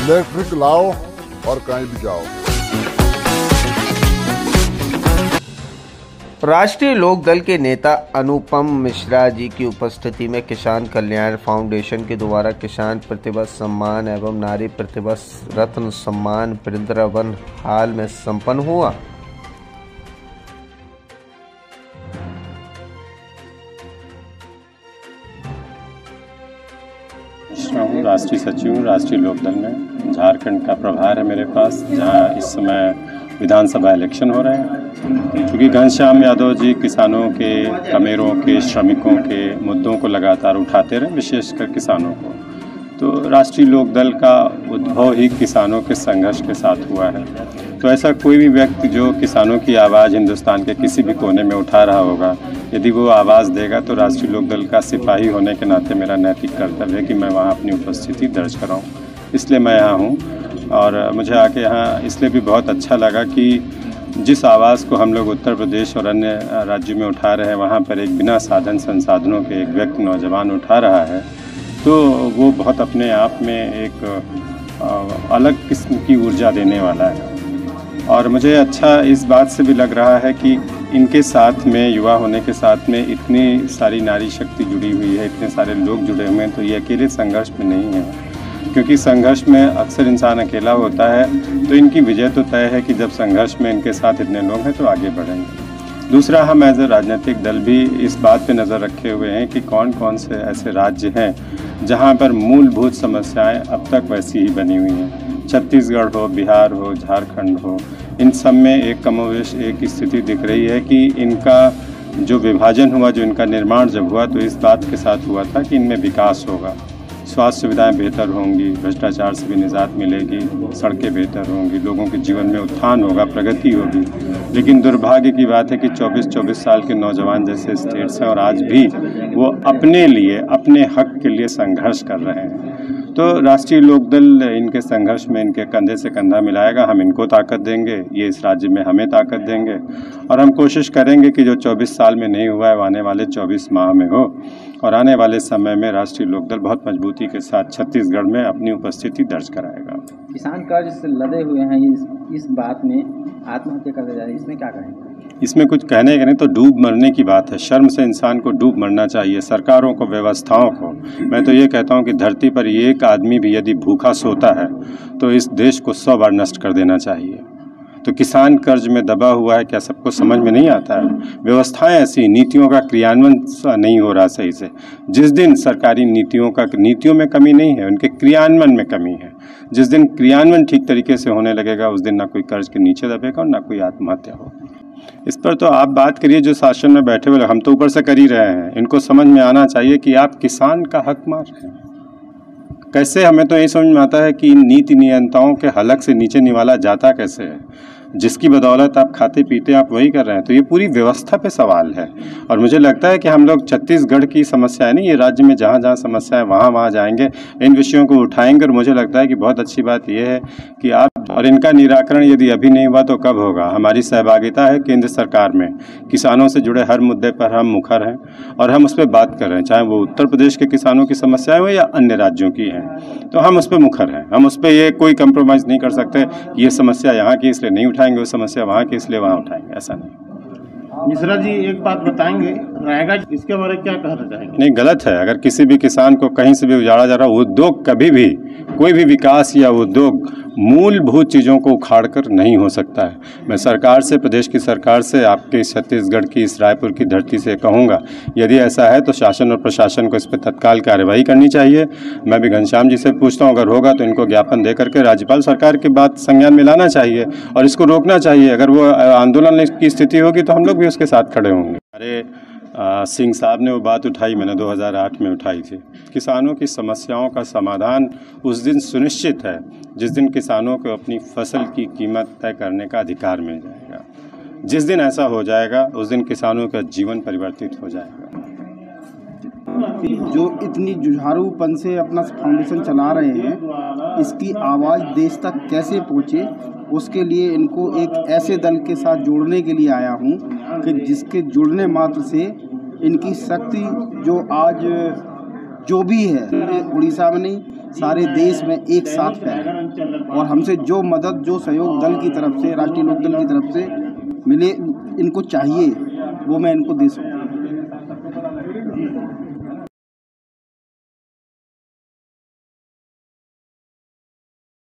Electric लाओ और कहीं भी जाओ। राष्ट्रीय लोकदल के नेता अनुपम मिश्रा जी की उपस्थिति में किसान कल्याण फाउंडेशन के द्वारा किसान प्रतिभा सम्मान एवं नारी प्रतिभा रत्न सम्मान वृंदावन हाल में संपन्न हुआ। राष्ट्रीय सचिव राष्ट्रीय लोकदल में झारखंड का प्रभार है मेरे पास, जहां इस समय विधानसभा इलेक्शन हो रहे हैं। क्योंकि घनश्याम यादव जी किसानों के, कमेरों के, श्रमिकों के मुद्दों को लगातार उठाते रहे, विशेषकर किसानों को। तो राष्ट्रीय लोकदल का उद्भव ही किसानों के संघर्ष के साथ हुआ है। तो ऐसा कोई भी व्यक्ति जो किसानों की आवाज़ हिंदुस्तान के किसी भी कोने में उठा रहा होगा, यदि वो आवाज़ देगा तो राष्ट्रीय लोकदल का सिपाही होने के नाते मेरा नैतिक कर्तव्य है कि मैं वहाँ अपनी उपस्थिति दर्ज कराऊँ। इसलिए मैं यहाँ हूँ और मुझे आके यहाँ इसलिए भी बहुत अच्छा लगा कि जिस आवाज़ को हम लोग उत्तर प्रदेश और अन्य राज्यों में उठा रहे हैं, वहाँ पर एक बिना साधन संसाधनों के एक व्यक्ति नौजवान उठा रहा है, तो वो बहुत अपने आप में एक अलग किस्म की ऊर्जा देने वाला है। और मुझे अच्छा इस बात से भी लग रहा है कि इनके साथ में, युवा होने के साथ में इतनी सारी नारी शक्ति जुड़ी हुई है, इतने सारे लोग जुड़े हुए हैं, तो ये अकेले संघर्ष में नहीं है। क्योंकि संघर्ष में अक्सर इंसान अकेला होता है, तो इनकी विजय तो तय है कि जब संघर्ष में इनके साथ इतने लोग हैं तो आगे बढ़ेंगे। दूसरा, हम एज ए राजनीतिक दल भी इस बात पे नज़र रखे हुए हैं कि कौन कौन से ऐसे राज्य हैं जहाँ पर मूलभूत समस्याएं अब तक वैसी ही बनी हुई हैं। छत्तीसगढ़ हो, बिहार हो, झारखंड हो, इन सब में एक कमोवेश एक स्थिति दिख रही है कि इनका जो विभाजन हुआ, जो इनका निर्माण जब हुआ, तो इस बात के साथ हुआ था कि इनमें विकास होगा, स्वास्थ्य सुविधाएं बेहतर होंगी, भ्रष्टाचार से भी निजात मिलेगी, सड़कें बेहतर होंगी, लोगों के जीवन में उत्थान होगा, प्रगति होगी। लेकिन दुर्भाग्य की बात है कि 24-24 साल के नौजवान जैसे स्टेट्स हैं और आज भी वो अपने लिए, अपने हक के लिए संघर्ष कर रहे हैं। तो राष्ट्रीय लोकदल इनके संघर्ष में इनके कंधे से कंधा मिलाएगा। हम इनको ताकत देंगे, ये इस राज्य में हमें ताकत देंगे, और हम कोशिश करेंगे कि जो 24 साल में नहीं हुआ है वो आने वाले 24 माह में हो, और आने वाले समय में राष्ट्रीय लोकदल बहुत मजबूती के साथ छत्तीसगढ़ में अपनी उपस्थिति दर्ज कराएगा। किसान कर्ज से लदे हुए हैं, इस बात में आत्महत्या करते जा रहे हैं, इसमें क्या कहेंगे? इसमें कुछ कहने का नहीं, तो डूब मरने की बात है। शर्म से इंसान को डूब मरना चाहिए, सरकारों को, व्यवस्थाओं को। मैं तो ये कहता हूँ कि धरती पर एक आदमी भी यदि भूखा सोता है तो इस देश को 100 बार नष्ट कर देना चाहिए। तो किसान कर्ज में दबा हुआ है, क्या सबको समझ में नहीं आता है? व्यवस्थाएं ऐसी, नीतियों का क्रियान्वयन नहीं हो रहा सही से। जिस दिन सरकारी नीतियों में कमी नहीं है, उनके क्रियान्वयन में कमी है। जिस दिन क्रियान्वयन ठीक तरीके से होने लगेगा, उस दिन ना कोई कर्ज के नीचे दबेगा और ना कोई आत्महत्या होगी। इस पर तो आप बात करिए जो शासन में बैठे हुए, हम तो ऊपर से कर ही रहे हैं। इनको समझ में आना चाहिए कि आप किसान का हक मार रहे हैं। कैसे, हमें तो यही समझ में आता है कि इन नीति नियंताओं के हलक से नीचे निवाला जाता कैसे है। जिसकी बदौलत आप खाते पीते आप वही कर रहे हैं। तो ये पूरी व्यवस्था पे सवाल है। और मुझे लगता है कि हम लोग छत्तीसगढ़ की समस्या है नहीं, ये राज्य में जहाँ जहाँ समस्या है वहाँ जाएंगे, इन विषयों को उठाएंगे। और मुझे लगता है कि बहुत अच्छी बात यह है कि आप, और इनका निराकरण यदि अभी नहीं हुआ तो कब होगा? हमारी सहभागिता है केंद्र सरकार में, किसानों से जुड़े हर मुद्दे पर हम मुखर हैं और हम उस पर बात कर रहे हैं, चाहे वो उत्तर प्रदेश के किसानों की समस्याएं हो या अन्य राज्यों की हैं। तो हम उस पर मुखर हैं, हम उस पर ये कोई कंप्रोमाइज़ नहीं कर सकते। ये समस्या यहाँ की इसलिए नहीं उठाएंगे, वो समस्या वहाँ की इसलिए वहाँ उठाएंगे, ऐसा नहीं। मिश्रा जी एक बात बताएंगे, रहेगा इसके बारे में क्या कहना चाहेंगे? नहीं, गलत है। अगर किसी भी किसान को कहीं से भी उजाड़ा जा रहा, उद्योग कभी भी, कोई भी विकास या उद्योग मूलभूत चीज़ों को उखाड़ कर नहीं हो सकता है। मैं सरकार से, प्रदेश की सरकार से, आपके छत्तीसगढ़ की इस रायपुर की धरती से कहूँगा, यदि ऐसा है तो शासन और प्रशासन को इस पर तत्काल कार्रवाई करनी चाहिए। मैं भी घनश्याम जी से पूछता हूँ, अगर होगा तो इनको ज्ञापन दे करके राज्यपाल सरकार की बात संज्ञान में लाना चाहिए और इसको रोकना चाहिए। अगर वो आंदोलन की स्थिति होगी तो हम लोग भी उसके साथ खड़े होंगे। अरे सिंह साहब ने वो बात उठाई, मैंने 2008 में उठाई थी। किसानों की समस्याओं का समाधान उस दिन सुनिश्चित है जिस दिन किसानों को अपनी फसल की कीमत तय करने का अधिकार मिल जाएगा। जिस दिन ऐसा हो जाएगा उस दिन किसानों का जीवन परिवर्तित हो जाएगा। जो इतनी जुझारूपन से अपना फाउंडेशन चला रहे हैं, इसकी आवाज़ देश तक कैसे पहुँचे, उसके लिए इनको एक ऐसे दल के साथ जोड़ने के लिए आया हूँ कि जिसके जुड़ने मात्र से इनकी शक्ति जो आज जो भी है उड़ीसा में नहीं सारे देश में एक साथ फैले, और हमसे जो मदद जो सहयोग दल की तरफ से, राष्ट्रीय लोकदल की तरफ से मिले, इनको चाहिए वो मैं इनको दे सकूँ।